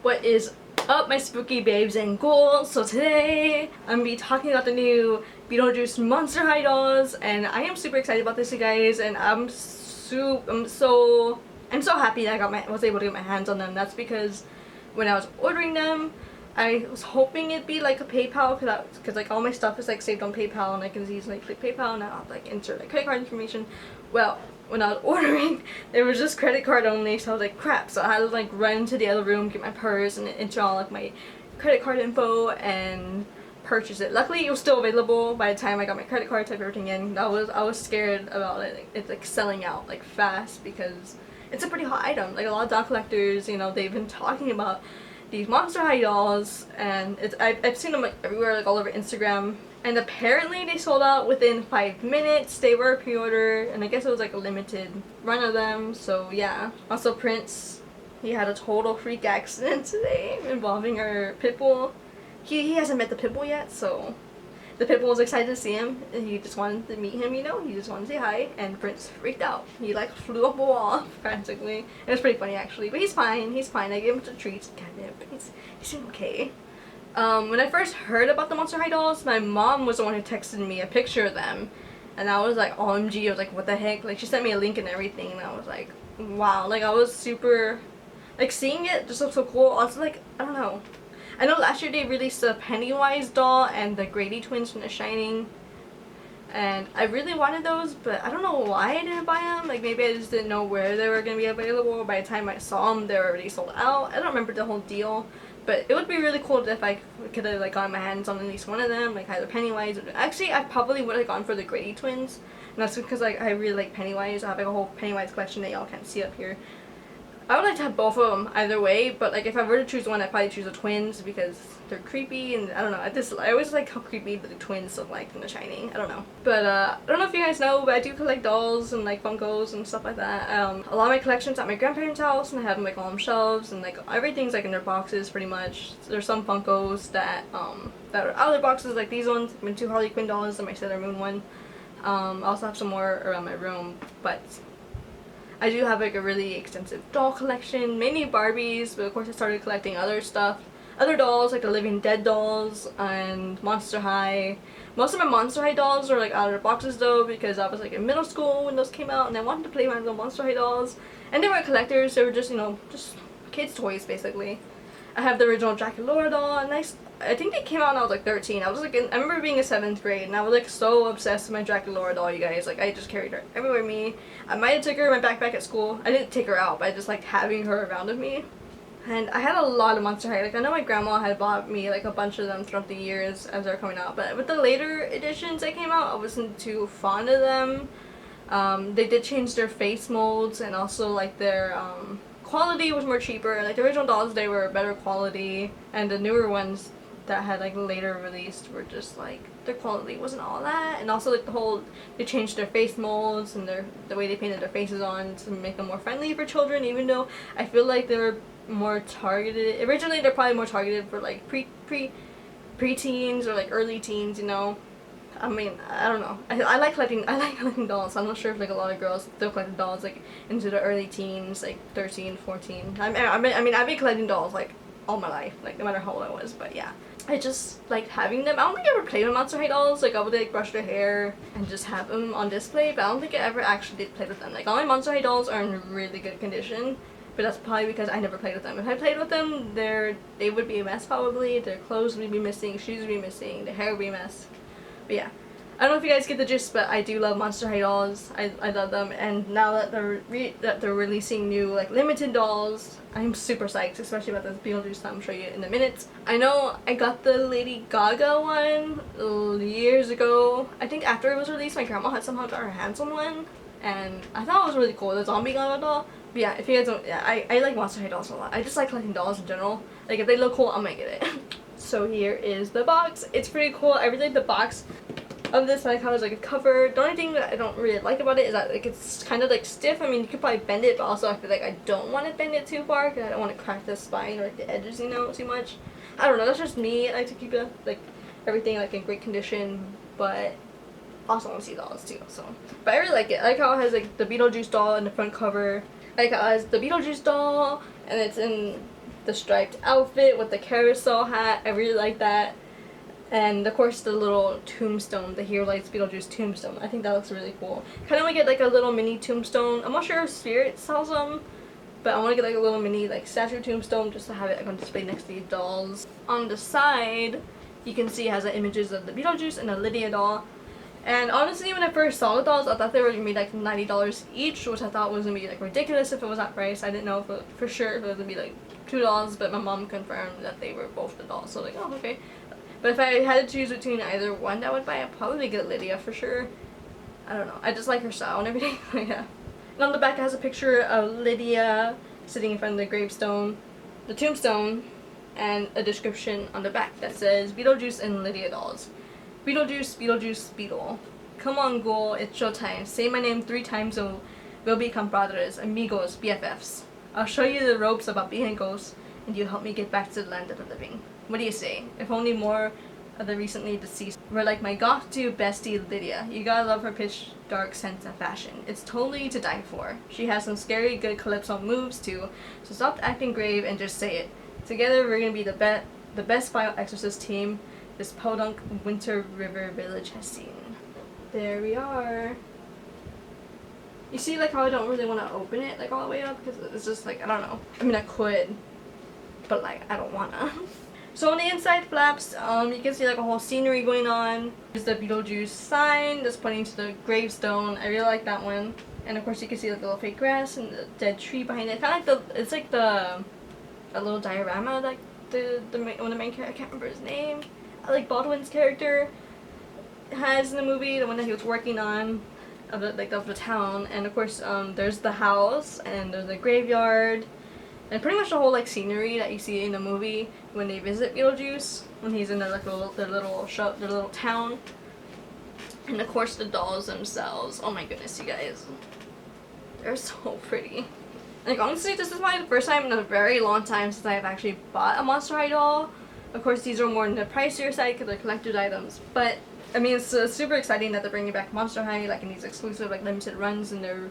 What is up, my spooky babes and ghouls? So today I'm gonna be talking about the new Beetlejuice Monster High dolls, and I am super excited about this, you guys. And I'm so happy that I was able to get my hands on them. That's because when I was ordering them, I was hoping it'd be like a PayPal, because like all my stuff is like saved on PayPal, and I can easily click PayPal and I'll like insert like credit card information. Well, when I was ordering, there was just credit card only, so I was like, crap. So I had to like run to the other room, get my purse, and enter all like my credit card info and purchase it. Luckily, it was still available by the time I got my credit card, typed everything in. I was scared about it like selling out like fast, because it's a pretty hot item. Like a lot of doll collectors, you know, they've been talking about these Monster High dolls, and I've seen them like everywhere, like all over Instagram. And apparently they sold out within 5 minutes. They were pre-order, and I guess it was like a limited run of them, so yeah. Also, Prince, he had a total freak accident today involving our pitbull. He hasn't met the pitbull yet, so the pitbull was excited to see him. He just wanted to meet him, you know. He just wanted to say hi, and Prince freaked out. He like flew up a wall, practically. It was pretty funny actually, but he's fine. He's fine. I gave him some treats, catnip. He's doing okay. When I first heard about the Monster High dolls, my mom was the one who texted me a picture of them, and I was like, OMG, I was like, what the heck? Like, she sent me a link and everything, and I was like, wow. Like, I was super, like, seeing it just looked so cool. Also, like, I don't know. I know last year they released the Pennywise doll and the Grady twins from The Shining, and I really wanted those, but I don't know why I didn't buy them. Like, maybe I just didn't know where they were going to be available. By the time I saw them, they were already sold out. I don't remember the whole deal. But it would be really cool if I could have like gotten my hands on at least one of them, like either Pennywise or actually I probably would have gone for the Grady twins, and that's because like I really like Pennywise. I have like a whole Pennywise collection that y'all can't see up here. I would like to have both of them either way, but like if I were to choose one, I'd probably choose the twins because they're I don't know. I always like how creepy the twins look like in The Shining. I don't know. But I don't know if you guys know, but I do collect dolls and like Funkos and stuff like that. A lot of my collection's at my grandparents' house, and I have them like on shelves, and like everything's like in their boxes pretty much. There's some Funkos that that are out of their boxes, like these ones. My 2 Harley Quinn dolls and my Sailor Moon one. I also have some more around my room, but I do have like a really extensive doll collection, mainly Barbies, but of course I started collecting other stuff. Other dolls, like the Living Dead dolls and Monster High. Most of my Monster High dolls are like out of their boxes though, because I was like in middle school when those came out, and I wanted to play my little Monster High dolls. And they weren't collectors, they were just, you know, just kids' toys basically. I have the original Draculaura doll, and I think they came out when I was like 13. I was like I remember being in 7th grade, and I was like so obsessed with my Draculaura doll, you guys. Like I just carried her everywhere with me. I might have took her in my backpack at school. I didn't take her out, but I just liked having her around with me. And I had a lot of Monster High. Like I know my grandma had bought me like a bunch of them throughout the years as they're coming out, but with the later editions that came out, I wasn't too fond of them. They did change their face molds, and also like their quality was more cheaper. Like the original dolls, they were better quality, and the newer ones that had like later released were just like their quality wasn't all that. And also like they changed their face molds and the way they painted their faces on to make them more friendly for children, even though I feel like they were more targeted. Originally they're probably more targeted for like pre-teens or like early teens, you know. I mean, I don't know. I like collecting dolls. I'm not sure if like a lot of girls still collect dolls like into the early teens, like 13, 14. I mean I've been collecting dolls like all my life, like no matter how old I was, but yeah. I just liked having them. I don't think I ever played with Monster High dolls. Like I would like brush their hair and just have them on display, but I don't think I ever actually did play with them. Like all my Monster High dolls are in really good condition, but that's probably because I never played with them. If I played with them, they would be a mess probably. Their clothes would be missing, shoes would be missing, their hair would be a mess. But yeah, I don't know if you guys get the gist, but I do love Monster High dolls. I love them, and now that they're releasing new like limited dolls, I'm super psyched, especially about this Beetlejuice that I'm show you in a minute. I know I got the Lady Gaga one years ago. I think after it was released, my grandma had somehow got her hands on one, and I thought it was really cool, the zombie Gaga doll. But yeah, if you guys don't, yeah, I like Monster High dolls a lot. I just like collecting dolls in general. Like if they look cool, I'm gonna get it. So here is the box. It's pretty cool. I really like the box of this. I like how it's like covered. The only thing that I don't really like about it is that like it's kind of like stiff. I mean, you could probably bend it, but also I feel like I don't want to bend it too far because I don't want to crack the spine or like the edges, you know, too much. I don't know. That's just me. I like to keep it like everything like in great condition, but also want to see dolls too. So, but I really like it. I like how it has like the Beetlejuice doll in the front cover. I like how it has the Beetlejuice doll, and it's in the striped outfit with the carousel hat. I really like that. And of course the little tombstone, the Hero Lights Beetlejuice tombstone. I think that looks really cool. Kind of want to get like a little mini tombstone. I'm not sure if Spirit sells them, but I want to get like a little mini like statue tombstone just to have it like on display next to these dolls. On the side, you can see it has images of the Beetlejuice and the Lydia doll. And honestly, when I first saw the dolls, I thought they were gonna be like $90 each, which I thought was gonna be like ridiculous if it was that price. I didn't know if it, for sure if it was gonna be like $2, but my mom confirmed that they were both the dolls. So like, oh okay. But if I had to choose between either one that I would buy, I'd probably get Lydia for sure. I don't know. I just like her style and everything. Yeah. And on the back it has a picture of Lydia sitting in front of the gravestone, the tombstone, and a description on the back that says Beetlejuice and Lydia dolls. Beetlejuice, Beetlejuice, Beetle. Come on, Ghoul, it's showtime. Say my name 3 times and we'll become brothers, amigos, BFFs. I'll show you the ropes about being a ghost, and you help me get back to the land of the living. What do you say? If only more of the recently deceased were like my goth dude bestie Lydia. You gotta love her pitch dark sense of fashion. It's totally to die for. She has some scary good calypso moves too, so stop acting grave and just say it. Together we're gonna be the best final exorcist team this podunk Winter River Village has seen. There we are. You see like how I don't really want to open it like all the way up because it's just like, I don't know. I mean I could, but like I don't wanna. So on the inside flaps, you can see like a whole scenery going on. There's the Beetlejuice sign that's pointing to the gravestone. I really like that one. And of course you can see like the little fake grass and the dead tree behind it. Kind of like it's like a little diorama like one of the main characters, I can't remember his name. Like Baldwin's character has in the movie, the one that he was working on of the town. And of course there's the house and there's the graveyard and pretty much the whole like scenery that you see in the movie when they visit Beetlejuice when he's in their little town. And of course the dolls themselves, oh my goodness you guys, they're so pretty. Like honestly, this is the first time in a very long time since I've actually bought a Monster High doll. Of course, these are more on the pricier side because they're collector's items. But, I mean, it's super exciting that they're bringing back Monster High, like, in these exclusive, like, limited runs. And they're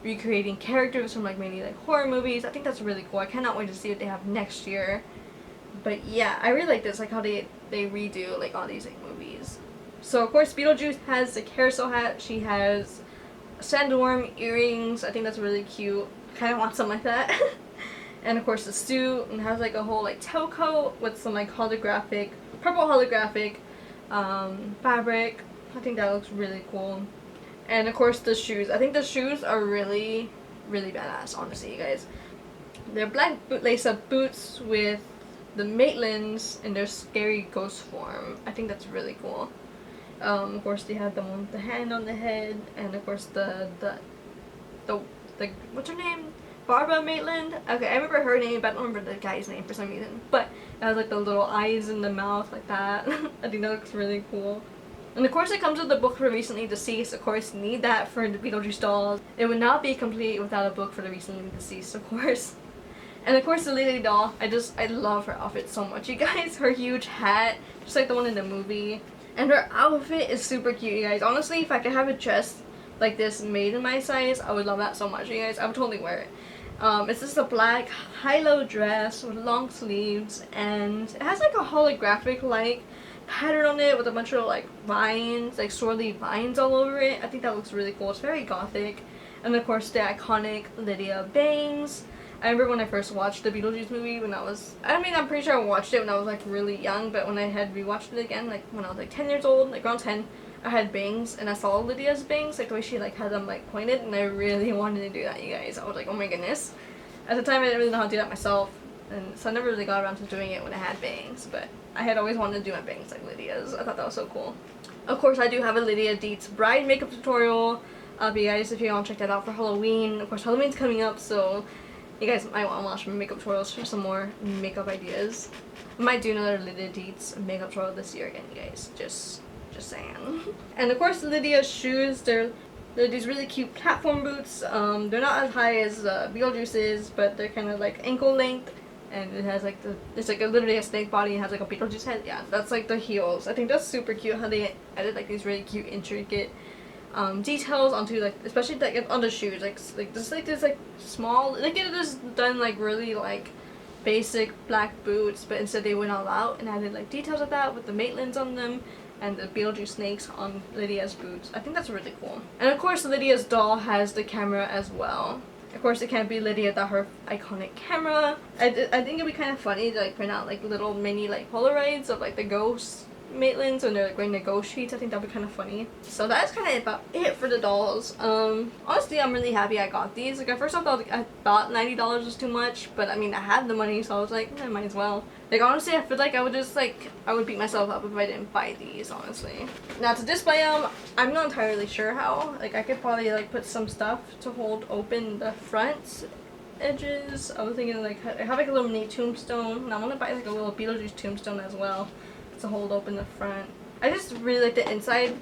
recreating characters from, like, many, like, horror movies. I think that's really cool. I cannot wait to see what they have next year. But, yeah, I really like this, like, how they redo, like, all these, like, movies. So, of course, Beetlejuice has the carousel hat. She has sandworm earrings. I think that's really cute. Kind of want something like that. And of course the suit, and has like a whole like tailcoat with some like holographic, purple holographic fabric. I think that looks really cool. And of course the shoes. I think the shoes are really, really badass, honestly, you guys. They're black lace-up boots with the Maitlands in their scary ghost form. I think that's really cool. Of course they have the one with the hand on the head, and of course the what's her name? Barbara Maitland? Okay, I remember her name, but I don't remember the guy's name for some reason. But it has like the little eyes in the mouth like that. I think that looks really cool. And of course it comes with the book for the recently deceased. Of course, need that for the Beetlejuice dolls. It would not be complete without a book for the recently deceased, of course. And of course the Lily doll, I love her outfit so much, you guys. Her huge hat, just like the one in the movie. And her outfit is super cute, you guys. Honestly, if I could have a dress like this made in my size, I would love that so much, you guys. I would totally wear it. It's just a black high-low dress with long sleeves, and it has like a holographic like pattern on it with a bunch of like vines, like swirly vines all over it. I think that looks really cool. It's very gothic. And of course the iconic Lydia bangs. I remember when I first watched the Beetlejuice movie when I'm pretty sure I watched it when I was like really young, but when I had rewatched it again, like when I was like 10 years old, like around 10, I had bangs and I saw Lydia's bangs, like the way she like had them like pointed, and I really wanted to do that, you guys. I was like, oh my goodness. At the time I didn't really know how to do that myself, and so I never really got around to doing it when I had bangs, but I had always wanted to do my bangs like Lydia's. I thought that was so cool. Of course I do have a Lydia Deetz bride makeup tutorial up, you guys, if you want to check that out for Halloween. Of course Halloween's coming up, so you guys might want to watch my makeup tutorials for some more makeup ideas. I might do another Lydia Deetz makeup tutorial this year again, you guys. Just saying. And of course Lydia's shoes, they're these really cute platform boots. They're not as high as Beetlejuice's, but they're kind of like ankle length, and it has like it's like literally a snake body and has like a Beetlejuice head. Yeah, that's like the heels. I think that's super cute how they added like these really cute intricate details onto, like, especially like on the shoes, like this like small, like it is done like really like basic black boots, but instead they went all out and added like details of that with the Maitlands on them and the Beetlejuice snakes on Lydia's boots. I think that's really cool. And of course Lydia's doll has the camera as well. Of course it can't be Lydia without her iconic camera. I think it'd be kind of funny to like print out like little mini like Polaroids of like the ghosts Maitlands when they're like wearing the ghost sheets. I think that'd be kind of funny. So that's kind of about it for the dolls. Honestly, I'm really happy I got these. Like at first I thought $90 was too much, but I mean I had the money, so I was like, I might as well. Like honestly, I feel like I would beat myself up if I didn't buy these, honestly. Now to display them, I'm not entirely sure how. Like I could probably like put some stuff to hold open the front edges. I was thinking like I have like a little mini tombstone, and I want to buy like a little Beetlejuice tombstone as well to hold open the front. I just really like the inside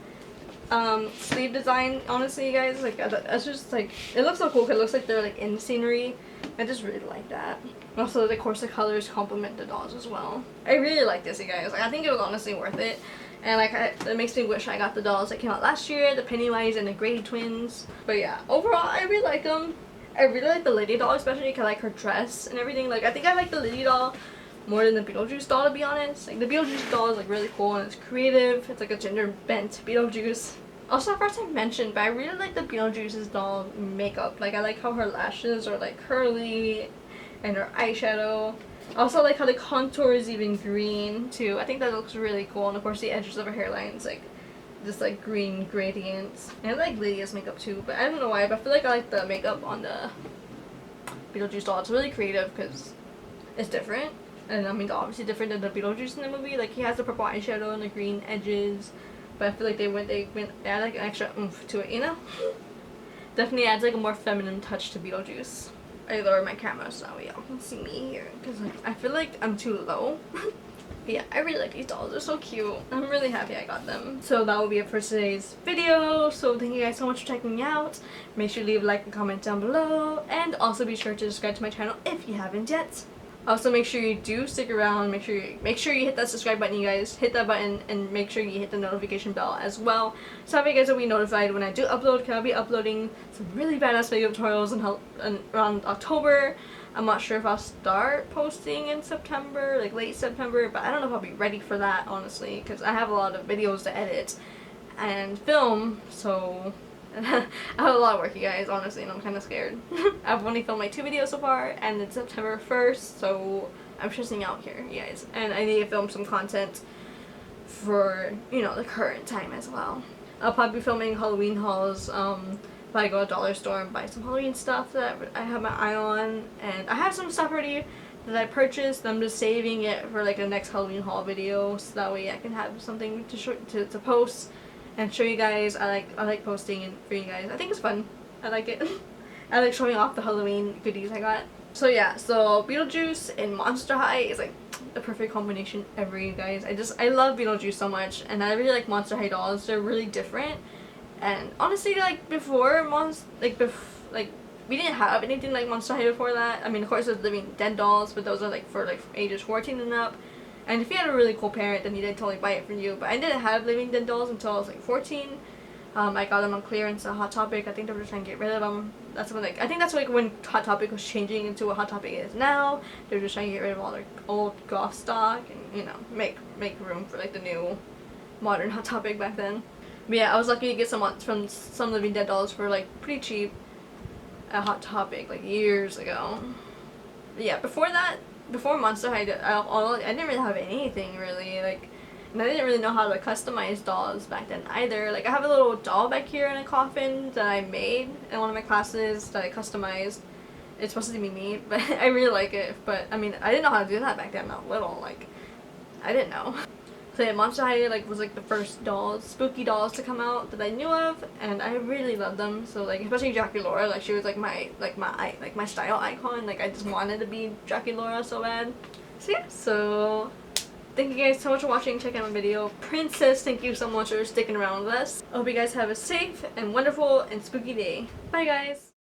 sleeve design, honestly, you guys. Like that's just like, it looks so cool because it looks like they're like in scenery. I just really like that. Also, of course, the colors complement the dolls as well. I really like this, you guys. Like I think it was honestly worth it. And like it makes me wish I got the dolls that came out last year, the Pennywise and the Grady twins. But yeah, overall I really like them. I really like the Lydia doll, especially because I like her dress and everything. Like I think I like the Lydia doll more than the Beetlejuice doll, to be honest. Like the Beetlejuice doll is like really cool and it's creative. It's like a gender bent Beetlejuice. Also, I forgot to mention, but I really like the Beetlejuice's doll makeup. Like I like how her lashes are like curly and her eyeshadow. I also like how the contour is even green too. I think that looks really cool. And of course the edges of her hairline is like this like green gradients. And I like Lydia's makeup too, but I don't know why, but I feel like I like the makeup on the Beetlejuice doll. It's really creative because it's different. And I mean, obviously different than the Beetlejuice in the movie. Like he has the purple eyeshadow and the green edges, but I feel like they add like an extra oomph to it, you know? Definitely adds like a more feminine touch to Beetlejuice. I lower my camera so that way y'all can see me here, because like I feel like I'm too low. But yeah, I really like these dolls. They're so cute. I'm really happy I got them. So that will be it for today's video. So thank you guys so much for checking me out. Make sure to leave a like and comment down below, and also be sure to subscribe to my channel if you haven't yet. Also, make sure you do stick around. Make sure you hit that subscribe button, you guys. Hit that button and make sure you hit the notification bell as well, so that you guys will be notified when I do upload. Because I'll be uploading some really badass video tutorials in around October. I'm not sure if I'll start posting in September, like late September, but I don't know if I'll be ready for that, honestly, because I have a lot of videos to edit and film, so I have a lot of work, you guys, honestly, and I'm kind of scared. I've only filmed like 2 videos so far, and it's September 1st, so I'm stressing out here, you guys. And I need to film some content for, you know, the current time as well. I'll probably be filming Halloween hauls, if I go to Dollar Store and buy some Halloween stuff that I have my eye on. And I have some stuff already that I purchased. I'm just saving it for like the next Halloween haul video, so that way I can have something to show, to post and show you guys. I like posting and for you guys. I think it's fun. I like it. I like showing off the Halloween goodies I got. So yeah, so Beetlejuice and Monster High is like the perfect combination ever, you guys. I love Beetlejuice so much, and I really like Monster High dolls. They're really different. And honestly, like before we didn't have anything like Monster High before that. I mean, of course there's Living Dead dolls, but those are like for like ages 14 and up. And if you had a really cool parent, then they'd totally buy it for you. But I didn't have Living Dead dolls until I was like 14. I got them on clearance at Hot Topic. I think they were trying to get rid of them. That's when I think that's like when Hot Topic was changing into what Hot Topic is now. They're just trying to get rid of all their old goth stock and, you know, make room for like the new modern Hot Topic back then. But yeah, I was lucky to get some from some Living Dead dolls for like pretty cheap at Hot Topic like years ago. But yeah, before that, before Monster High, I didn't really have anything really, like, and I didn't really know how to customize dolls back then either. Like I have a little doll back here in a coffin that I made in one of my classes that I customized. It's supposed to be me, but I really like it. But I mean, I didn't know how to do that back then. I was little, like I didn't know. So yeah, Monster High like was like the first dolls, spooky dolls to come out that I knew of, and I really loved them. So like especially Draculaura, like she was like my style icon. Like I just wanted to be Draculaura so bad. So yeah, so thank you guys so much for watching, checking out my video. Princess, thank you so much for sticking around with us. I hope you guys have a safe and wonderful and spooky day. Bye guys!